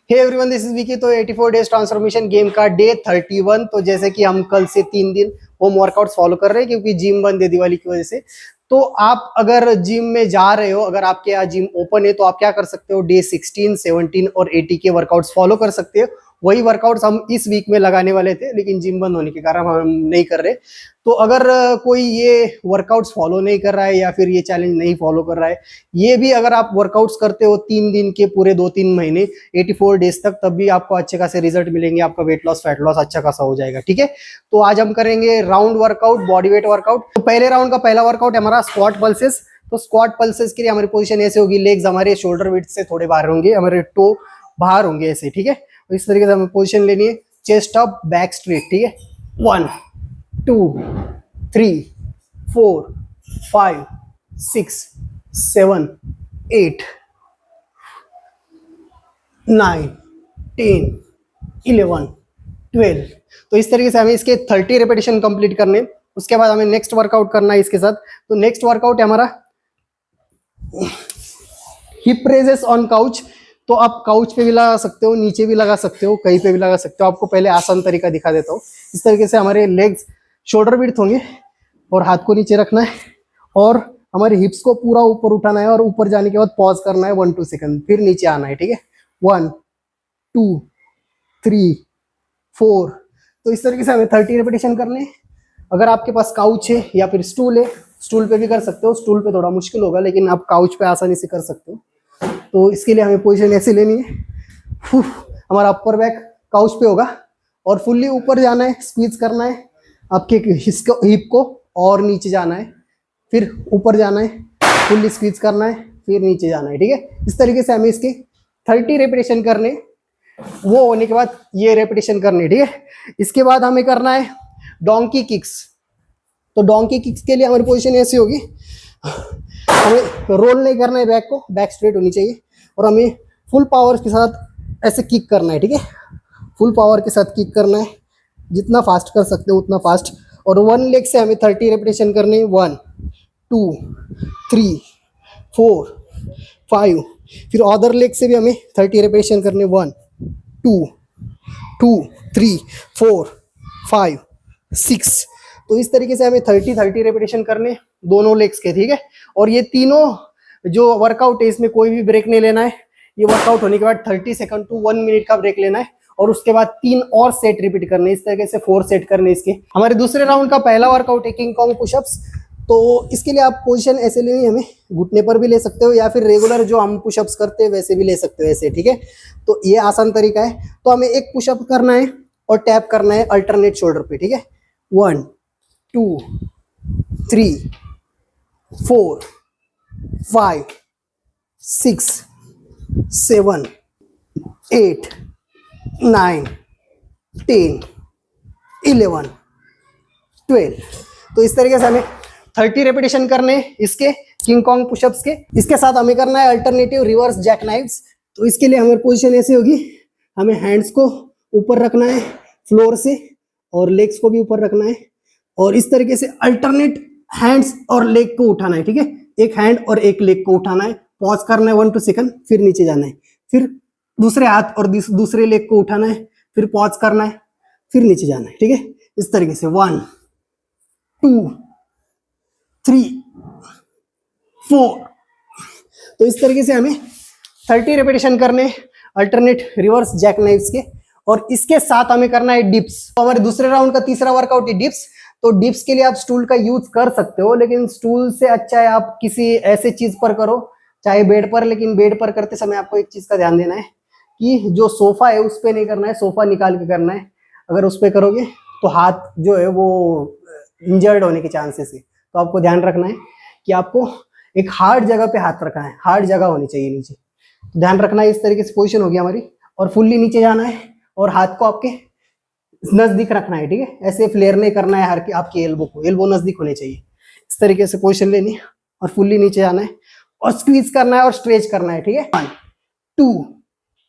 Hey everyone, this is Vicky. तो 84 days transformation game का day 31। तो जैसे कि हम कल से 3 दिन होम वर्कआउट्स फॉलो कर रहे हैं क्योंकि जिम बंद है दिवाली की वजह से। तो आप अगर जिम में जा रहे हो, अगर आपके यहाँ जिम ओपन है, तो आप क्या कर सकते हो, डे 16, 17 और 80 के वर्कआउट्स फॉलो कर सकते हो। वही वर्कआउट्स हम इस वीक में लगाने वाले थे, लेकिन जिम बंद होने के कारण हम नहीं कर रहे। तो अगर कोई ये वर्कआउट्स फॉलो नहीं कर रहा है या फिर ये चैलेंज नहीं फॉलो कर रहा है, ये भी अगर आप वर्कआउट्स करते हो 3 दिन के पूरे 2-3 महीने 84 डेज तक, तब भी आपको अच्छे खासे रिजल्ट मिलेंगे। आपका वेट लॉस फैट लॉस अच्छा खासा हो जाएगा। ठीक है, तो आज हम करेंगे round workout, body weight workout. तो पहले राउंड का पहला वर्कआउट है हमारा स्क्वाट पल्सेस। तो स्क्वाट पल्सेस के लिए हमारी पोजीशन ऐसे होगी, लेग्स हमारे शोल्डर विड्थ से थोड़े बाहर होंगे, हमारे टो बाहर होंगे ऐसे। ठीक है, तो इस तरीके से हमें पोजीशन लेनी है, चेस्ट अप बैक स्ट्रेट। ठीक है, 1 2 3 4 5 6 7 8 9 10 11 12। तो इस तरीके से हमें इसके 30 रेपिटेशन कंप्लीट करने। उसके बाद हमें नेक्स्ट वर्कआउट करना है इसके साथ। तो नेक्स्ट वर्कआउट है हमारा हिप रेजेस ऑन काउच। तो आप काउच पे भी लगा सकते हो, नीचे भी लगा सकते हो, कहीं पे भी लगा सकते हो। आपको पहले आसान तरीका दिखा देता हूँ। इस तरीके से हमारे लेग्स शोल्डर विड्थ होंगे और हाथ को नीचे रखना है और हमारे हिप्स को पूरा ऊपर उठाना है और ऊपर जाने के बाद पॉज करना है 1-2 सेकंड, फिर नीचे आना है। ठीक है, 1 2 3 4। तो इस तरीके से हमें 30 रेपिटेशन करने। अगर आपके पास काउच है या फिर स्टूल है, स्टूल पे भी कर सकते हो। स्टूल पे थोड़ा मुश्किल होगा, लेकिन आप काउच पे आसानी से कर सकते हो। तो इसके लिए हमें पोजीशन ऐसे लेनी है, हमारा अपर बैक काउच पे होगा और फुल्ली ऊपर जाना है, स्क्वीज करना है आपके हिप को और नीचे जाना है, फिर ऊपर जाना है, फुल्ली स्क्वीज करना है, फिर नीचे जाना है। ठीक है, इस तरीके से हमें इसके 30 रेपिटेशन करने। वो होने के बाद ये रेपिटेशन करनी। ठीक है, इसके बाद हमें करना है डोंकी किक्स। तो डोंकी किक्स के लिए हमारी पोजीशन ऐसी होगी, हमें रोल नहीं करना है बैक को, बैक स्ट्रेट होनी चाहिए और हमें फुल पावर के साथ ऐसे किक करना है। ठीक है, फुल पावर के साथ किक करना है, जितना फास्ट कर सकते हो उतना फास्ट। और वन लेग से हमें 30 रेपिटेशन करने। 1 2 3 4 5। फिर अदर लेग से भी हमें 30 रेपिटेशन करने। 1 2 2 3 4 5 6। तो इस तरीके से हमें 30 रेपिटेशन करने दोनों लेग्स के। ठीक है, और ये तीनों जो वर्कआउट है इसमें कोई भी ब्रेक नहीं लेना है। ये वर्कआउट होने के बाद 30 सेकंड टू 1 मिनट का ब्रेक लेना है और उसके बाद 3 और सेट रिपीट करने। इस तरीके से 4 सेट करने इसके। हमारे दूसरे राउंड का पहला वर्कआउट है किंग कॉन्ग पुशअप्स। तो इसके लिए आप पोजीशन ऐसे लेनी है, हमें घुटने पर भी ले सकते हो या फिर रेगुलर जो हम पुशअप्स करते हैं वैसे भी ले सकते हो ऐसे। ठीक है, तो ये आसान तरीका है। तो हमें एक पुशअप करना है और टैप करना है अल्टरनेट शोल्डर पे। ठीक है, 1 2 3 4 5 6 7 8 9 10 11 12। तो इस तरीके से हमें 30 रेपिटेशन करने इसके किंग कॉन्ग पुशअप्स के। इसके साथ हमें करना है अल्टरनेटिव रिवर्स जैक नाइव्स। तो इसके लिए हमारी पोजीशन ऐसी होगी, हमें हैंड्स को ऊपर रखना है फ्लोर से और लेग्स को भी ऊपर रखना है और इस तरीके से अल्टरनेट हैंड्स और लेग को उठाना है। ठीक है, एक हैंड और एक लेग को उठाना है, पॉज करना है 1-2 सेकंड, फिर नीचे जाना है, फिर दूसरे हाथ और दूसरे लेग को उठाना है, फिर पॉज करना है, फिर नीचे जाना है। ठीक है, इस तरीके से 1 2 3 4। तो इस तरीके से हमें 30 रेपिटेशन करने अल्टरनेट रिवर्स जैक नाइव्स के। और इसके साथ हमें करना है डिप्स। तो हमारे दूसरे राउंड का तीसरा वर्कआउट है डिप्स। तो डिप्स के लिए आप स्टूल का यूज कर सकते हो, लेकिन स्टूल से अच्छा है आप किसी ऐसे चीज पर करो, चाहे बेड पर। लेकिन बेड पर करते समय आपको एक चीज का ध्यान देना है कि जो सोफा है उस पर नहीं करना है, सोफा निकाल के करना है। अगर उस पर करोगे तो हाथ जो है वो इंजर्ड होने के चांसेस है। तो आपको ध्यान रखना है कि आपको एक हार्ड जगह पे हाथ रखना है, हार्ड जगह होनी चाहिए नीचे। तो ध्यान रखना है। इस तरीके से पोजीशन होगी हमारी और फुल्ली नीचे जाना है और हाथ को आपके नजदीक रखना है। ठीक है, ऐसे फ्लेयर नहीं करना है हर की आपकी एल्बो को, एल्बो नजदीक होने चाहिए। इस तरीके से पोजीशन लेनी है और फुल्ली नीचे जाना है और स्क्वीज करना है और स्ट्रेच करना है। ठीक है, 1 2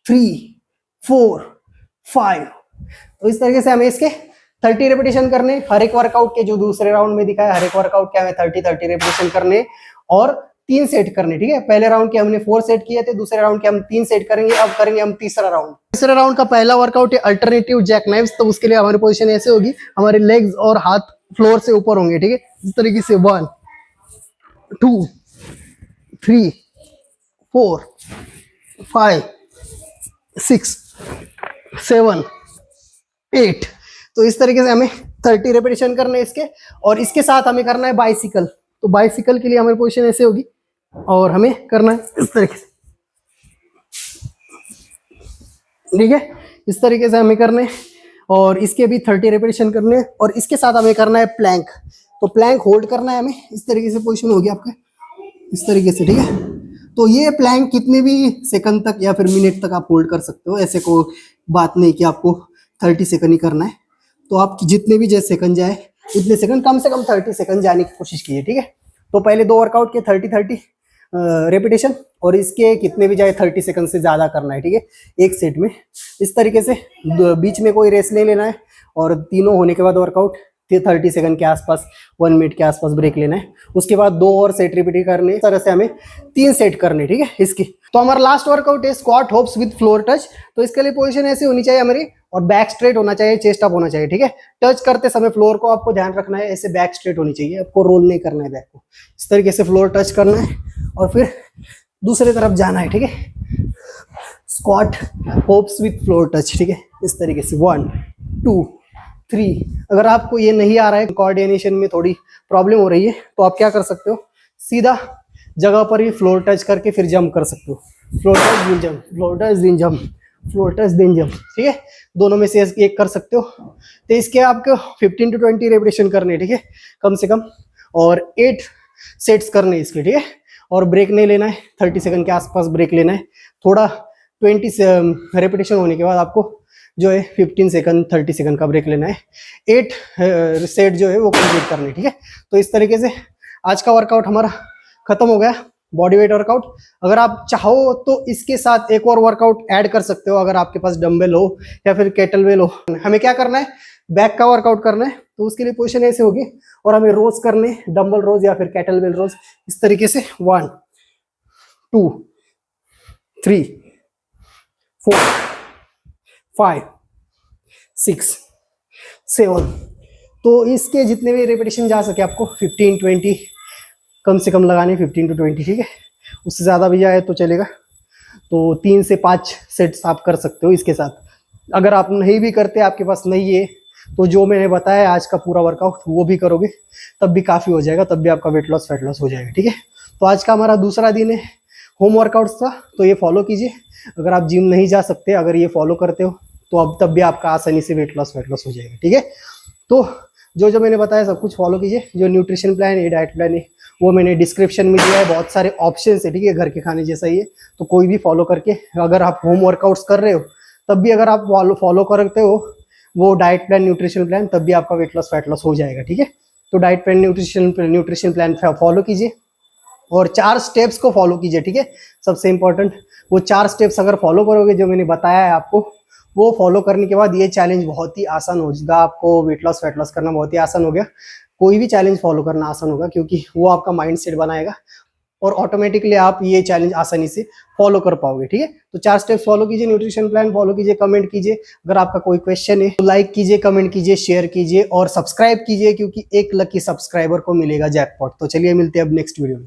3 4 5। तो इस तरीके से हमें इसके 30 रेपिटेशन करने। हर एक वर्कआउट के जो दूसरे राउंड में दिखाया, हर एक वर्कआउट के हमें 30 रेपिटेशन करने और 3 सेट करने, ठीक है। पहले राउंड के हमने 4 सेट किए थे, दूसरे राउंड के हम 3 सेट करेंगे। अब करेंगे हम तीसरा राउंड। तीसरे राउंड का पहला वर्कआउट है अल्टरनेटिव जैक नाइव्स। तो उसके लिए हमारी पोजीशन ऐसे होगी, हमारे लेग्स और हाथ फ्लोर से ऊपर होंगे, ठीक है। इस तरीके से 1 2 3 4 5 6 7 8। तो इस तरीके से हमें 30 रेपिटेशन करने हैं इसके। और इसके साथ हमें करना है बाइसिकल। तो बाइसिकल के लिए हमारी पोजीशन ऐसे होगी और हमें करना है इस तरीके से, ठीक है। इस तरीके से हमें करने और इसके भी 30 रेपिटेशन करने हैं। और इसके साथ हमें करना है प्लैंक। तो प्लैंक होल्ड करना है हमें, इस तरीके से पोजीशन होगी आपका, इस तरीके से, ठीक है। तो ये प्लैंक कितने भी सेकंड तक या फिर मिनट तक आप होल्ड कर सकते हो, ऐसे कोई बात नहीं कि आपको 30 सेकंड ही करना है। तो आप जितने भी जैसे सेकंड जाए उतने सेकंड, कम से कम 30 सेकंड जाने की कोशिश कीजिए, ठीक है। तो पहले 2 वर्कआउट के 30 रेपिटेशन और इसके कितने भी जाए 30 सेकंड से ज़्यादा करना है, ठीक है, एक सेट में। इस तरीके से बीच में कोई रेस्ट नहीं लेना है और तीनों होने के बाद वर्कआउट 30 सेकंड के आसपास, 1 मिनट के आसपास ब्रेक लेना है। उसके बाद 2 और सेट रिपीट करने, इस तरह से हमें 3 सेट करने, ठीक है इसकी। तो हमारा लास्ट वर्कआउट है squat hopes with floor touch. तो इसके लिए पोजीशन ऐसी होनी चाहिए हमारी और बैक स्ट्रेट होना चाहिए, चेस्ट अप होना चाहिए, ठीक है। टच करते समय फ्लोर को आपको ध्यान रखना है, ऐसे बैक स्ट्रेट होनी चाहिए, आपको रोल नहीं करना है बैक को। इस तरीके से फ्लोर टच करना है और फिर दूसरी तरफ जाना है, ठीक है। Squat hopes with floor touch, ठीक है, इस तरीके से 1 2 3। अगर आपको ये नहीं आ रहा है, कोऑर्डिनेशन में थोड़ी प्रॉब्लम हो रही है, तो आप क्या कर सकते हो, सीधा जगह पर ही फ्लोर टच करके फिर जंप कर सकते हो। Floor touch then jump, floor touch then jump, floor touch then jump, ठीक है। दोनों में से एक कर सकते हो। तो इसके आपको 15 to 20 रेपिटेशन करने, ठीक है, कम से कम। और 8 सेट्स करने इसके, ठीक है। और ब्रेक नहीं लेना है, 30 सेकंड के आसपास ब्रेक लेना है। थोड़ा 20 रेपिटेशन होने के बाद आपको जो है 15 सेकंड 30 सेकंड का ब्रेक लेना है। 8 सेट जो है वो कंप्लीट करने, ठीक है। तो इस तरीके से आज का वर्कआउट हमारा खत्म हो गया, बॉडी वेट वर्कआउट। अगर आप चाहो तो इसके साथ एक और वर्कआउट ऐड कर सकते हो, अगर आपके पास डंबल हो या फिर केटलबेल हो। हमें क्या करना है, बैक का वर्कआउट करना है। तो उसके लिए पोजीशन ऐसे होगी और हमें रोज करने, डंबल रोज या फिर केटलबेल रोज, इस तरीके से 1 2 3 4 5 6 7। तो इसके जितने भी रेपिटेशन जा सके आपको 15 20 कम से कम लगाने, 15 to 20, ठीक है। उससे ज़्यादा भी जाए तो चलेगा। तो 3 से 5 सेट्स आप कर सकते हो इसके साथ। अगर आप नहीं भी करते, आपके पास नहीं है, तो जो मैंने बताया आज का पूरा वर्कआउट वो भी करोगे तब भी काफ़ी हो जाएगा, तब भी आपका वेट लॉस फैट लॉस हो जाएगा, ठीक है। तो आज का हमारा दूसरा दिन है होम वर्कआउट्स का, तो ये फॉलो कीजिए। अगर आप जिम नहीं जा सकते, अगर ये फॉलो करते हो तो अब तब भी आपका आसानी से वेट लॉस हो जाएगा, ठीक है। तो जो जो मैंने बताया सब कुछ फॉलो कीजिए। जो न्यूट्रिशन प्लान है, डाइट प्लान है, वो मैंने डिस्क्रिप्शन में दिया है, बहुत सारे ऑप्शन है, ठीक है, घर के खाने जैसा ही है। तो कोई भी फॉलो करके, अगर आप होम वर्कआउट्स कर रहे हो तब भी अगर आप फॉलो करते हो वो डाइट प्लान, न्यूट्रिशन प्लान, तब भी आपका वेट लॉस फैट लॉस हो जाएगा, ठीक है। तो diet plan, nutrition plan follow कीजिए और 4 स्टेप्स को फॉलो कीजिए, ठीक है। सबसे इंपॉर्टेंट वो 4 स्टेप्स अगर फॉलो करोगे जो मैंने बताया है आपको, वो फॉलो करने के बाद ये चैलेंज बहुत ही आसान हो जाएगा। आपको वेट लॉस फैट लॉस करना बहुत ही आसान हो गया। कोई भी चैलेंज फॉलो करना आसान होगा, क्योंकि वो आपका माइंड सेट बनाएगा और ऑटोमेटिकली आप ये चैलेंज आसानी से फॉलो कर पाओगे, ठीक है। तो 4 स्टेप्स फॉलो कीजिए, न्यूट्रिशन प्लान फॉलो कीजिए, कमेंट कीजिए। अगर आपका कोई क्वेश्चन है तो लाइक कीजिए, कमेंट कीजिए, शेयर कीजिए और सब्सक्राइब कीजिए, क्योंकि 1 लकी सब्सक्राइबर को मिलेगा जैकपॉट। तो चलिए मिलते हैं अब नेक्स्ट वीडियो में।